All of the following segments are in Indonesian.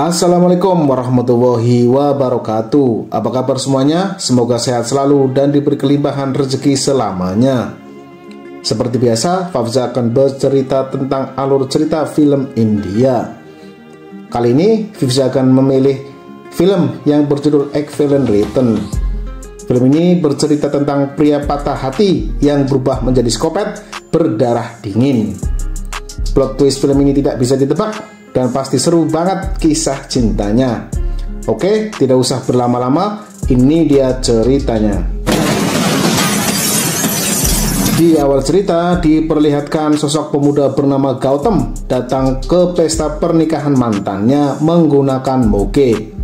Assalamualaikum warahmatullahi wabarakatuh. Apa kabar semuanya? Semoga sehat selalu dan diberi kelimpahan rezeki selamanya. Seperti biasa, Fafza akan bercerita tentang alur cerita film India. Kali ini Fafza akan memilih film yang berjudul Equivalent Return. Film ini bercerita tentang pria patah hati yang berubah menjadi psikopat berdarah dingin. Plot twist film ini tidak bisa ditebak dan pasti seru banget kisah cintanya. Oke, tidak usah berlama-lama, ini dia ceritanya. Di awal cerita diperlihatkan sosok pemuda bernama Gautam datang ke pesta pernikahan mantannya menggunakan moge.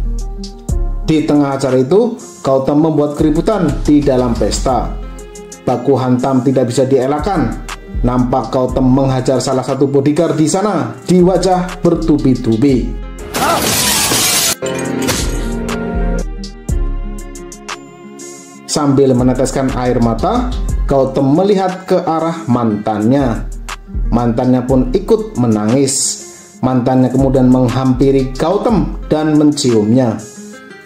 Di tengah acara itu, Gautam membuat keributan di dalam pesta. Baku hantam tidak bisa dielakkan. Nampak Gautam menghajar salah satu bodyguard di sana di wajah bertubi-tubi. Sambil meneteskan air mata, Gautam melihat ke arah mantannya. Mantannya pun ikut menangis. Mantannya kemudian menghampiri Gautam dan menciumnya.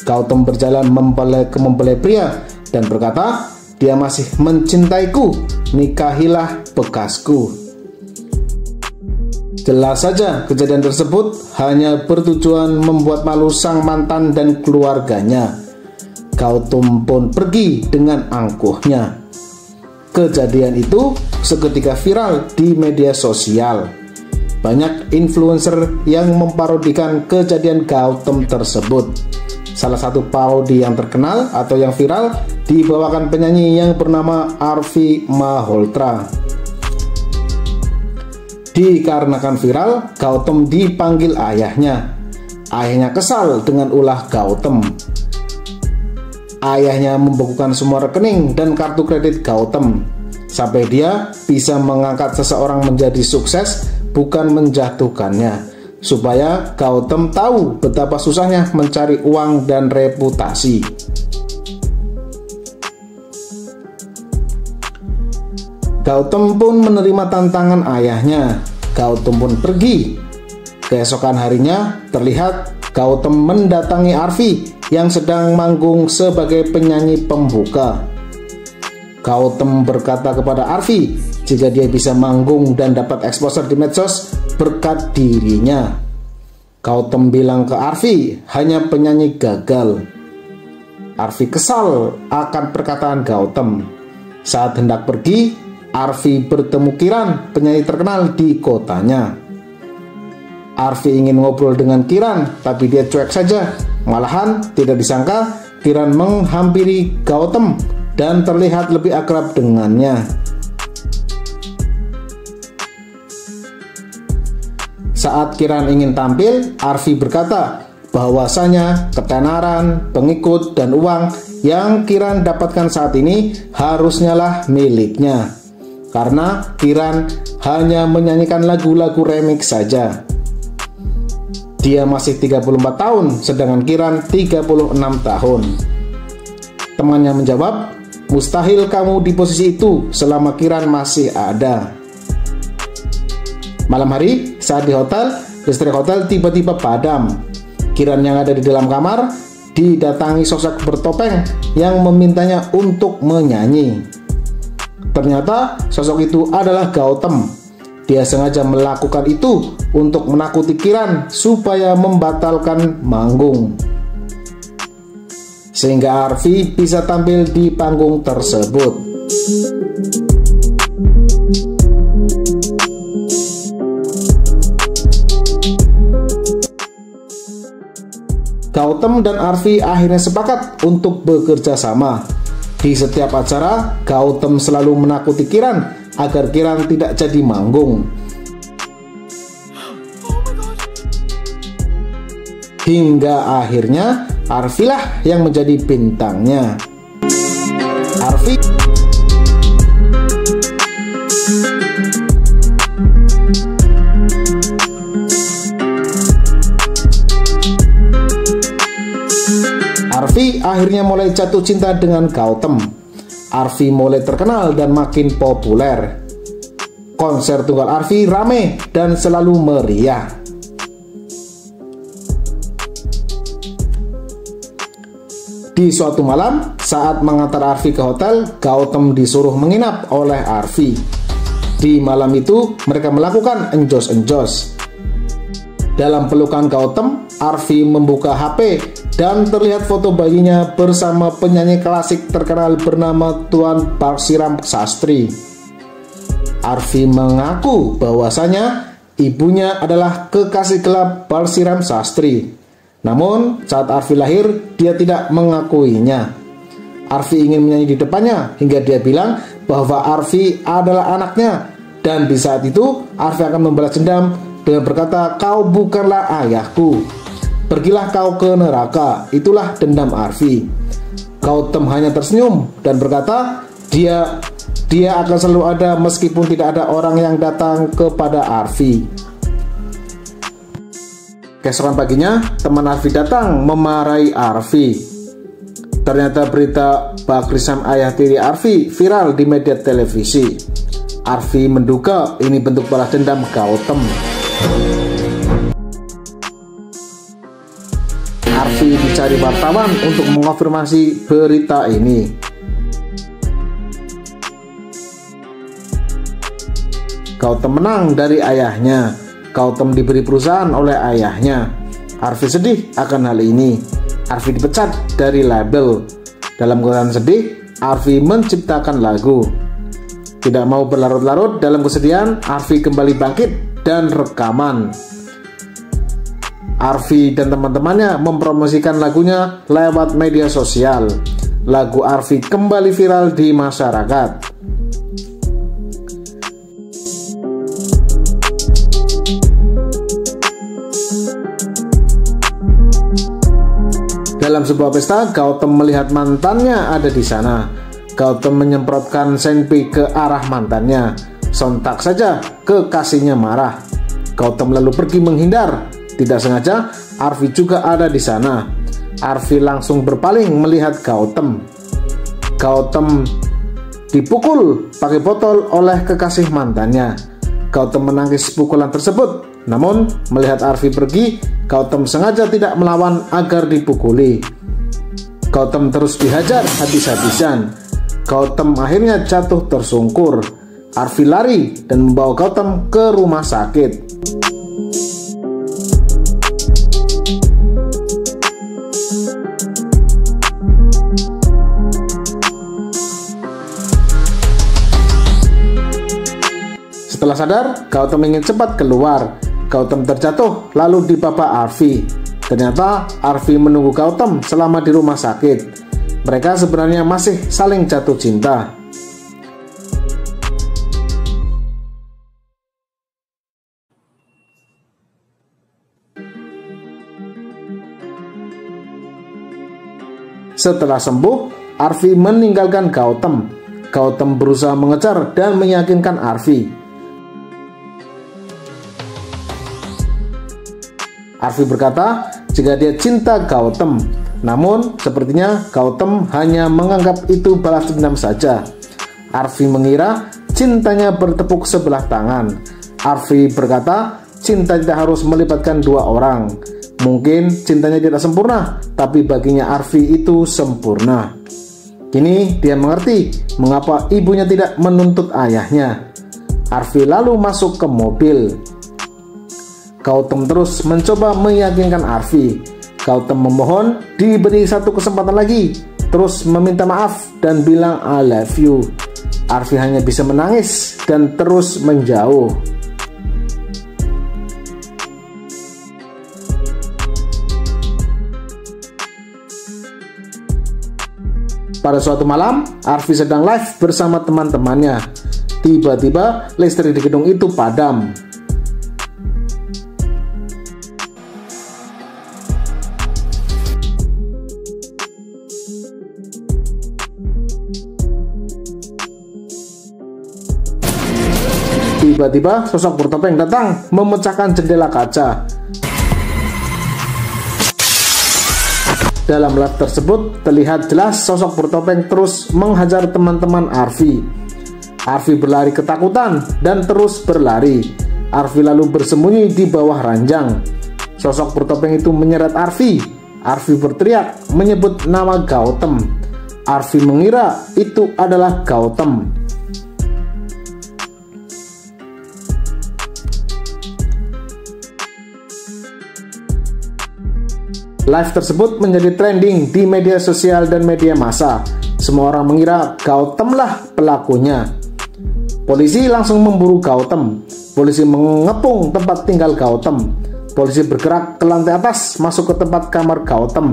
Gautam berjalan mempelai pria dan berkata, "Dia masih mencintaiku, nikahilah bekasku." Jelas saja kejadian tersebut hanya bertujuan membuat malu sang mantan dan keluarganya. Gautam pun pergi dengan angkuhnya. Kejadian itu seketika viral di media sosial. Banyak influencer yang memparodikan kejadian Gautam tersebut. Salah satu parodi yang terkenal atau yang viral dibawakan penyanyi yang bernama Arfi Malhotra. Dikarenakan viral, Gautam dipanggil ayahnya. Ayahnya kesal dengan ulah Gautam. Ayahnya membekukan semua rekening dan kartu kredit Gautam sampai dia bisa mengangkat seseorang menjadi sukses, bukan menjatuhkannya, supaya Gautam tahu betapa susahnya mencari uang dan reputasi. Gautam pun menerima tantangan ayahnya. Gautam pun pergi. Keesokan harinya terlihat Gautam mendatangi Arfi yang sedang manggung sebagai penyanyi pembuka. Gautam berkata kepada Arfi jika dia bisa manggung dan dapat exposure di medsos berkat dirinya. Gautam bilang ke Arfi hanya penyanyi gagal. Arfi kesal akan perkataan Gautam. Saat hendak pergi, Arfi bertemu Kiran, penyanyi terkenal di kotanya. Arfi ingin ngobrol dengan Kiran, tapi dia cuek saja. Malahan tidak disangka Kiran menghampiri Gautam dan terlihat lebih akrab dengannya. Saat Kiran ingin tampil, Arfi berkata bahwasanya ketenaran, pengikut, dan uang yang Kiran dapatkan saat ini harusnya lah miliknya. Karena Kiran hanya menyanyikan lagu-lagu remix saja. Dia masih 34 tahun, sedangkan Kiran 36 tahun. Temannya menjawab, "Mustahil kamu di posisi itu selama Kiran masih ada." Malam hari, saat di hotel, listrik hotel tiba-tiba padam. Kiran yang ada di dalam kamar didatangi sosok bertopeng yang memintanya untuk menyanyi. Ternyata sosok itu adalah Gautam. Dia sengaja melakukan itu untuk menakuti Kiran supaya membatalkan manggung, sehingga Arfi bisa tampil di panggung tersebut. Gautam dan Arfi akhirnya sepakat untuk bekerja sama. Di setiap acara, Gautam selalu menakuti Kiran agar Kiran tidak jadi manggung. Hingga akhirnya Arfi lah yang menjadi bintangnya. Arfi akhirnya mulai jatuh cinta dengan Gautam. Arfi mulai terkenal dan makin populer. Konser tunggal Arfi rame dan selalu meriah. Di suatu malam, saat mengantar Arfi ke hotel, Gautam disuruh menginap oleh Arfi. Di malam itu, mereka melakukan enjos-enjos. Dalam pelukan Gautam, Arfi membuka HP dan terlihat foto bayinya bersama penyanyi klasik terkenal bernama Tuan Parsiram Sastri. Arfi mengaku bahwasanya ibunya adalah kekasih gelap Parsiram Sastri. Namun, saat Arfi lahir, dia tidak mengakuinya. Arfi ingin menyanyi di depannya hingga dia bilang bahwa Arfi adalah anaknya. Dan di saat itu, Arfi akan membalas dendam dengan berkata, "Kau bukanlah ayahku. Pergilah kau ke neraka." Itulah dendam Arfi. Gautam hanya tersenyum dan berkata, dia akan selalu ada meskipun tidak ada orang yang datang kepada Arfi. Keesokan paginya, teman Arfi datang memarahi Arfi. Ternyata berita Bakri Sam ayah tiri Arfi viral di media televisi. Arfi menduga ini bentuk balas dendam Gautam. Arfi dicari wartawan untuk mengonfirmasi berita ini. Gautam menang dari ayahnya. Gautam diberi perusahaan oleh ayahnya. Arfi sedih akan hal ini. Arfi dipecat dari label. Dalam keadaan sedih, Arfi menciptakan lagu. Tidak mau berlarut-larut dalam kesedihan, Arfi kembali bangkit dan rekaman. Arfi dan teman-temannya mempromosikan lagunya lewat media sosial. Lagu Arfi kembali viral di masyarakat. Dalam sebuah pesta, Gautam melihat mantannya ada di sana. Gautam menyemprotkan senpi ke arah mantannya. Sontak saja kekasihnya marah. Gautam lalu pergi menghindar. Tidak sengaja, Arfi juga ada di sana. Arfi langsung berpaling melihat Gautam. Gautam dipukul pakai botol oleh kekasih mantannya. Gautam menangis pukulan tersebut. Namun, melihat Arfi pergi, Gautam sengaja tidak melawan agar dipukuli. Gautam terus dihajar habis-habisan. Gautam akhirnya jatuh tersungkur. Arfi lari dan membawa Gautam ke rumah sakit. Setelah sadar, Gautam ingin cepat keluar. Gautam terjatuh lalu dipapa Arfi. Ternyata Arfi menunggu Gautam selama di rumah sakit. Mereka sebenarnya masih saling jatuh cinta. Setelah sembuh, Arfi meninggalkan Gautam. Gautam berusaha mengejar dan meyakinkan Arfi. Arfi berkata jika dia cinta Gautam, namun sepertinya Gautam hanya menganggap itu balas dendam saja. Arfi mengira cintanya bertepuk sebelah tangan. Arfi berkata cinta tidak harus melibatkan dua orang. Mungkin cintanya tidak sempurna, tapi baginya Arfi itu sempurna. Kini dia mengerti mengapa ibunya tidak menuntut ayahnya. Arfi lalu masuk ke mobil. Gautam terus mencoba meyakinkan Arfi. Gautam memohon diberi satu kesempatan lagi, terus meminta maaf dan bilang I love you. Arfi hanya bisa menangis dan terus menjauh. Pada suatu malam, Arfi sedang live bersama teman-temannya. Tiba-tiba listrik di gedung itu padam. Tiba-tiba sosok bertopeng datang memecahkan jendela kaca. Dalam live tersebut terlihat jelas sosok bertopeng terus menghajar teman-teman Arfi. Arfi berlari ketakutan dan terus berlari. Arfi lalu bersembunyi di bawah ranjang. Sosok bertopeng itu menyeret Arfi. Arfi berteriak menyebut nama Gautam. Arfi mengira itu adalah Gautam. Live tersebut menjadi trending di media sosial dan media massa. Semua orang mengira Gautam lah pelakunya. Polisi langsung memburu Gautam. Polisi mengepung tempat tinggal Gautam. Polisi bergerak ke lantai atas masuk ke tempat kamar Gautam.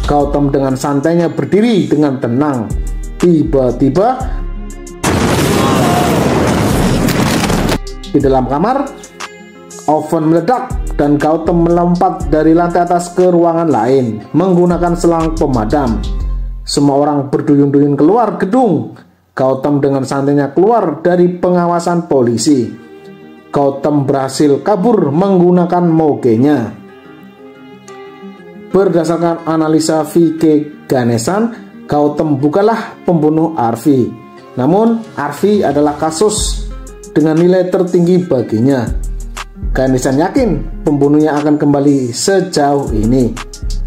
Gautam dengan santainya berdiri dengan tenang. Tiba-tiba di dalam kamar oven meledak dan Gautam melompat dari lantai atas ke ruangan lain menggunakan selang pemadam. Semua orang berduyun-duyun keluar gedung. Gautam dengan santainya keluar dari pengawasan polisi. Gautam berhasil kabur menggunakan mogenya. Berdasarkan analisa V.K. Ganesan, Gautam bukanlah pembunuh Arfi. Namun, Arfi adalah kasus dengan nilai tertinggi baginya. Ganesan yakin pembunuhnya akan kembali sejauh ini.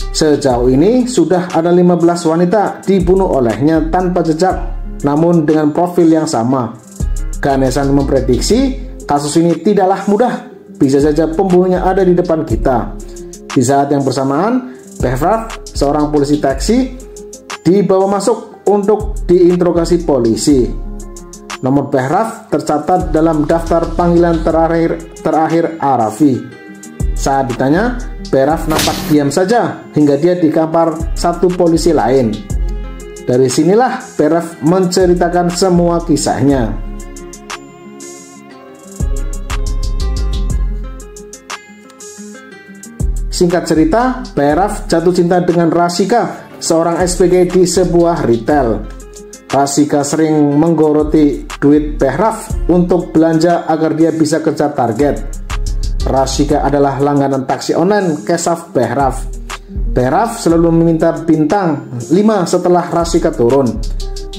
Sejauh ini sudah ada 15 wanita dibunuh olehnya tanpa jejak, namun dengan profil yang sama. Ganesan memprediksi kasus ini tidaklah mudah. Bisa saja pembunuhnya ada di depan kita. Di saat yang bersamaan, Behrav, seorang polisi taksi, dibawa masuk untuk diinterogasi polisi. Nomor Behrav tercatat dalam daftar panggilan terakhir Arfi. Saat ditanya, Behrav nampak diam saja hingga dia dikampar satu polisi lain. Dari sinilah Behrav menceritakan semua kisahnya. Singkat cerita, Behrav jatuh cinta dengan Rasika, seorang SPG di sebuah retail. Rasika sering menggoroti duit Behrav untuk belanja agar dia bisa kejar target. Rasika adalah langganan taksi online Keshav Behrav. Behrav selalu meminta bintang 5 setelah Rasika turun.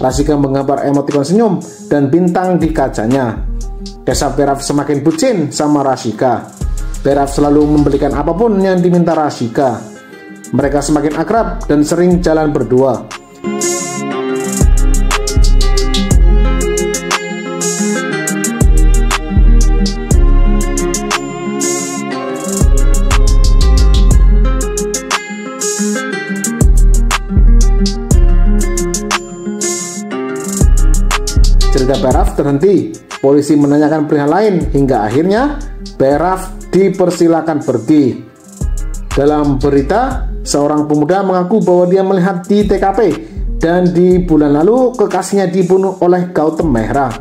Rasika menggambar emotikon senyum dan bintang di kacanya. Keshav Behrav semakin bucin sama Rasika. Behrav selalu membelikan apapun yang diminta Rasika. Mereka semakin akrab dan sering jalan berdua. Cerita Behrav terhenti. Polisi menanyakan perihal lain hingga akhirnya Behrav dipersilakan pergi. Dalam berita, seorang pemuda mengaku bahwa dia melihat di TKP dan di bulan lalu kekasihnya dibunuh oleh Gautam Mehra.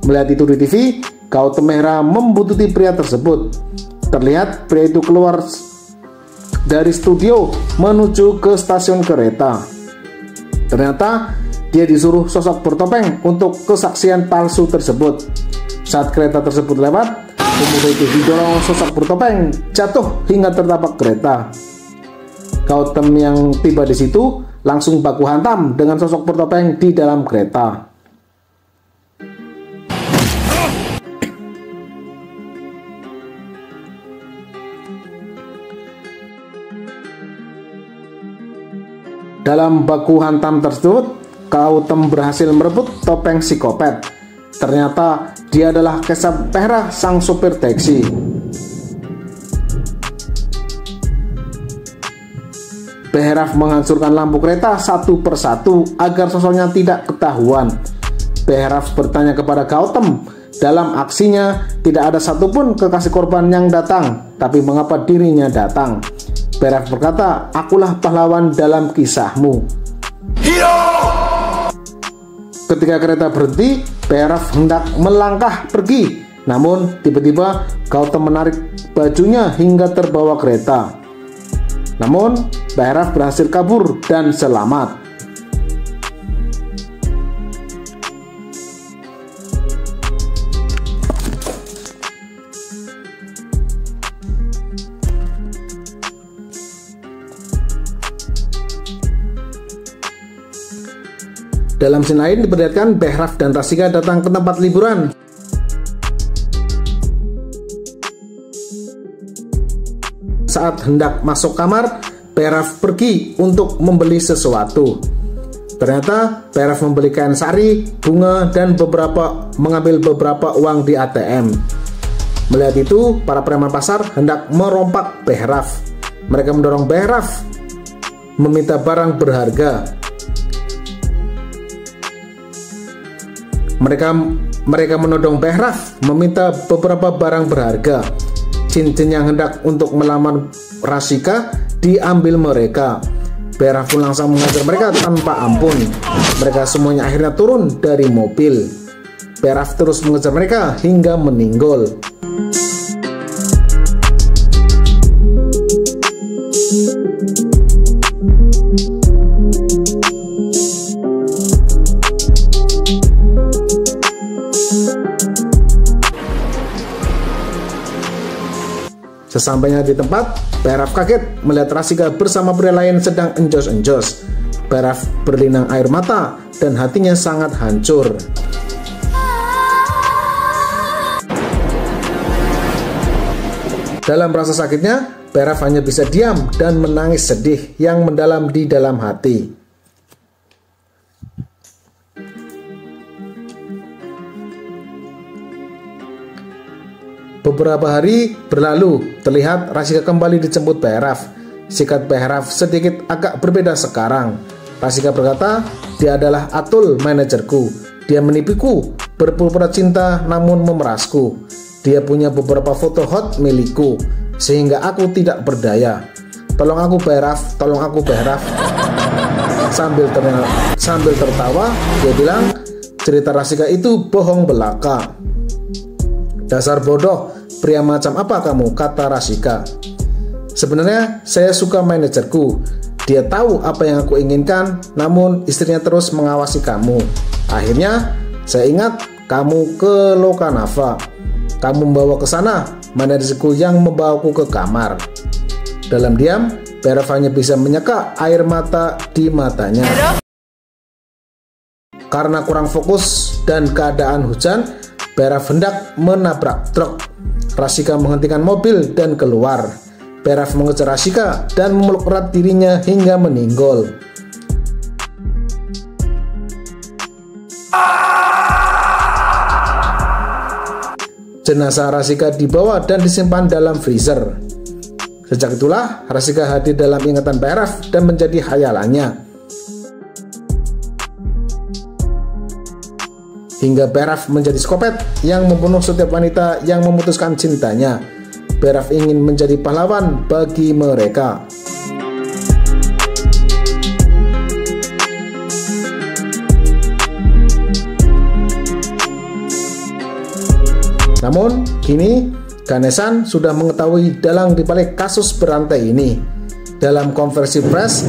Melihat itu di TV, Gautam Mehra membuntuti pria tersebut. Terlihat pria itu keluar dari studio menuju ke stasiun kereta. Ternyata dia disuruh sosok bertopeng untuk kesaksian palsu tersebut. Saat kereta tersebut lewat, pemuda itu didorong sosok bertopeng jatuh hingga tertabrak kereta. Gautam yang tiba di situ langsung baku hantam dengan sosok bertopeng di dalam kereta. Dalam baku hantam tersebut, Gautam berhasil merebut topeng psikopat. Ternyata dia adalah Keshav Behrav, sang sopir taksi. Behrav menghancurkan lampu kereta satu persatu agar sosoknya tidak ketahuan. Behrav bertanya kepada Gautam, dalam aksinya tidak ada satupun kekasih korban yang datang, tapi mengapa dirinya datang? Behrav berkata, akulah pahlawan dalam kisahmu. Ketika kereta berhenti, Behrav hendak melangkah pergi. Namun tiba-tiba Gautam menarik bajunya hingga terbawa kereta. Namun Behrav berhasil kabur dan selamat. Dalam scene lain diperlihatkan Behrav dan Rasika datang ke tempat liburan. saat hendak masuk kamar, Bayraf pergi untuk membeli sesuatu. Ternyata Bayraf membeli kain sari, bunga, dan mengambil beberapa uang di ATM. Melihat itu, para preman pasar hendak merompak Bayraf. Mereka mendorong Bayraf meminta barang berharga. Mereka menodong Bayraf meminta beberapa barang berharga. Cincin yang hendak untuk melamar Rasika diambil mereka. Bayraf pun langsung mengajar mereka tanpa ampun. Mereka semuanya akhirnya turun dari mobil. Bayraf terus mengejar mereka hingga meninggal. Sesampainya di tempat, Bayraf kaget melihat Rasika bersama pria lain sedang enjos-enjos. Bayraf berlinang air mata dan hatinya sangat hancur. Dalam rasa sakitnya, Bayraf hanya bisa diam dan menangis sedih yang mendalam di dalam hati. Beberapa hari berlalu, terlihat Rasika kembali dijemput Bayraf. Sikap Bayraf sedikit agak berbeda sekarang. Rasika berkata, dia adalah Atul, manajerku. Dia menipuku, berpura-pura cinta namun memerasku. Dia punya beberapa foto hot milikku, sehingga aku tidak berdaya. Tolong aku Bayraf, tolong aku Bayraf. Sambil tertawa, dia bilang, cerita Rasika itu bohong belaka. Dasar bodoh, pria macam apa kamu, kata Rasika. Sebenarnya saya suka manajerku. Dia tahu apa yang aku inginkan, namun istrinya terus mengawasi kamu. Akhirnya saya ingat kamu ke Lokanava. Kamu membawa ke sana manajerku yang membawaku ke kamar. Dalam diam, Bayraf hanya bisa menyeka air mata di matanya. Karena kurang fokus dan keadaan hujan, Bayraf hendak menabrak truk. Rasika menghentikan mobil dan keluar. Bayraf mengejar Rasika dan memeluk erat dirinya hingga meninggal. Jenazah Rasika dibawa dan disimpan dalam freezer. Sejak itulah Rasika hadir dalam ingatan Bayraf dan menjadi khayalannya. Hingga Bayraf menjadi psikopat yang membunuh setiap wanita yang memutuskan cintanya. Bayraf ingin menjadi pahlawan bagi mereka. Namun, kini Ganesan sudah mengetahui dalang dibalik kasus berantai ini. Dalam konversi pers,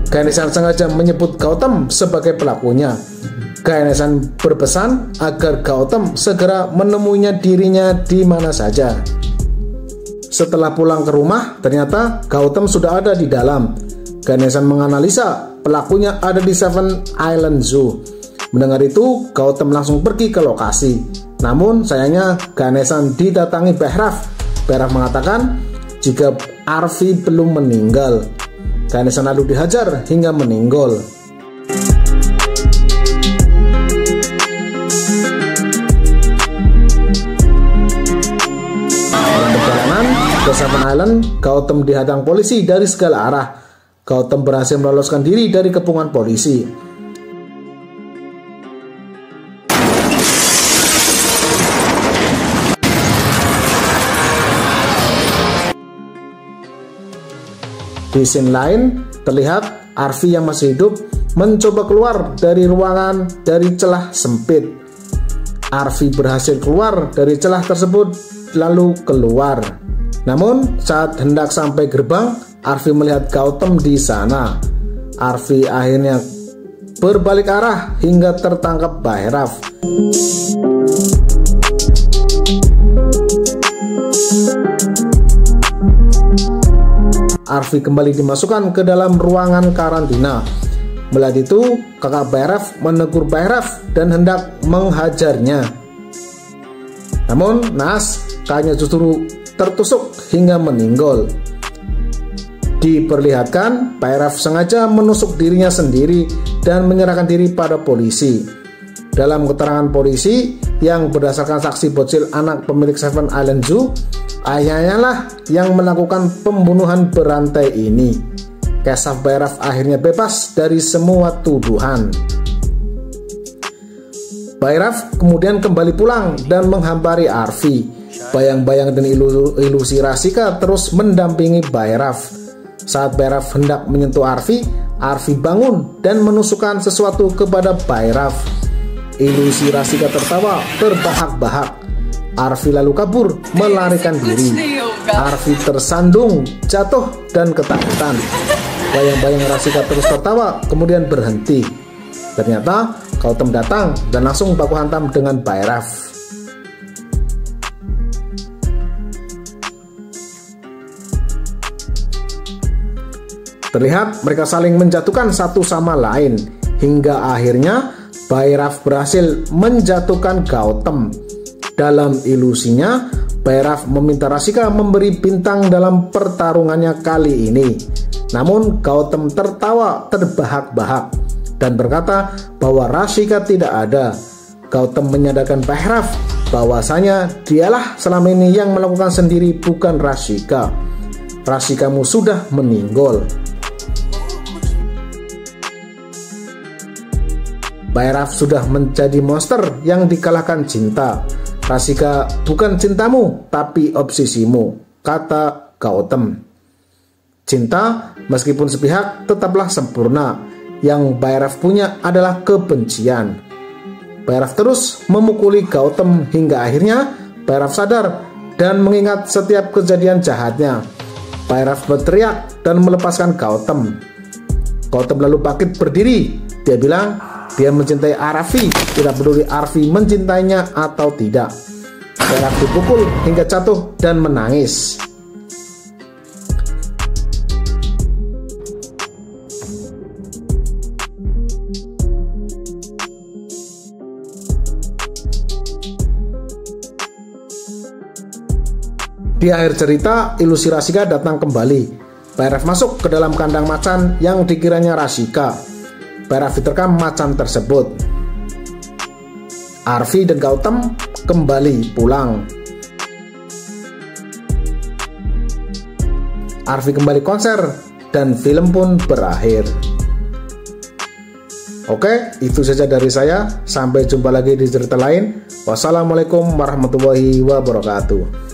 Ganesan sengaja menyebut Gautam sebagai pelakunya. Ganesan berpesan agar Gautam segera menemuinya dirinya di mana saja. Setelah pulang ke rumah, ternyata Gautam sudah ada di dalam. Ganesan menganalisa pelakunya ada di Seven Island Zoo. Mendengar itu, Gautam langsung pergi ke lokasi. Namun sayangnya Ganesan didatangi Bayraf. Bayraf mengatakan jika Arfi belum meninggal. Ganesan lalu dihajar hingga meninggal. Ke Seven Island, Gautam dihadang polisi dari segala arah. Gautam berhasil meloloskan diri dari kepungan polisi. Di scene lain, terlihat Arfi yang masih hidup mencoba keluar dari ruangan dari celah sempit. Arfi berhasil keluar dari celah tersebut lalu keluar. Namun saat hendak sampai gerbang, Arfi melihat Gautam di sana. Arfi akhirnya berbalik arah hingga tertangkap Bayraf. Arfi kembali dimasukkan ke dalam ruangan karantina. Melihat itu, kakak Bayraf menegur Bayraf dan hendak menghajarnya. Namun naas, kakaknya justru tertusuk hingga meninggal. Diperlihatkan Bhairav sengaja menusuk dirinya sendiri dan menyerahkan diri pada polisi. Dalam keterangan polisi yang berdasarkan saksi bocil anak pemilik Seven Island Zoo, ayahnya lah yang melakukan pembunuhan berantai ini. Keshav Bhairav akhirnya bebas dari semua tuduhan. Bhairav kemudian kembali pulang dan menghampiri Arfi. Bayang-bayang dan ilusi Rasika terus mendampingi Bhairav. Saat Bhairav hendak menyentuh Arfi, Arfi bangun dan menusukkan sesuatu kepada Bhairav. Ilusi Rasika tertawa terbahak-bahak. Arfi lalu kabur melarikan diri. Arfi tersandung, jatuh dan ketakutan. Bayang-bayang Rasika terus tertawa kemudian berhenti. Ternyata Gautam datang dan langsung baku hantam dengan Bhairav. Terlihat mereka saling menjatuhkan satu sama lain hingga akhirnya Bhairav berhasil menjatuhkan Gautam. Dalam ilusinya, Bhairav meminta Rasika memberi bintang dalam pertarungannya kali ini. Namun Gautam tertawa terbahak-bahak dan berkata bahwa Rasika tidak ada. Gautam menyadarkan Bhairav bahwasanya dialah selama ini yang melakukan sendiri, bukan Rasika. Rasikamu sudah meninggal. Bhairav sudah menjadi monster yang dikalahkan cinta. Rasika bukan cintamu, tapi obsesimu, kata Gautam. Cinta, meskipun sepihak, tetaplah sempurna. Yang Bhairav punya adalah kebencian. Bhairav terus memukuli Gautam hingga akhirnya Bhairav sadar dan mengingat setiap kejadian jahatnya. Bhairav berteriak dan melepaskan Gautam. Gautam lalu bangkit berdiri. Dia bilang dia mencintai Arfi, tidak peduli Arfi mencintainya atau tidak. Bhairav dipukul hingga jatuh dan menangis. Di akhir cerita, ilusi Rasika datang kembali. Bhairav masuk ke dalam kandang macan yang dikiranya Rasika. Bhairav diterkam macan tersebut. Arfi dan Gautam kembali pulang. Arfi kembali konser dan film pun berakhir. Oke, itu saja dari saya. Sampai jumpa lagi di cerita lain. Wassalamualaikum warahmatullahi wabarakatuh.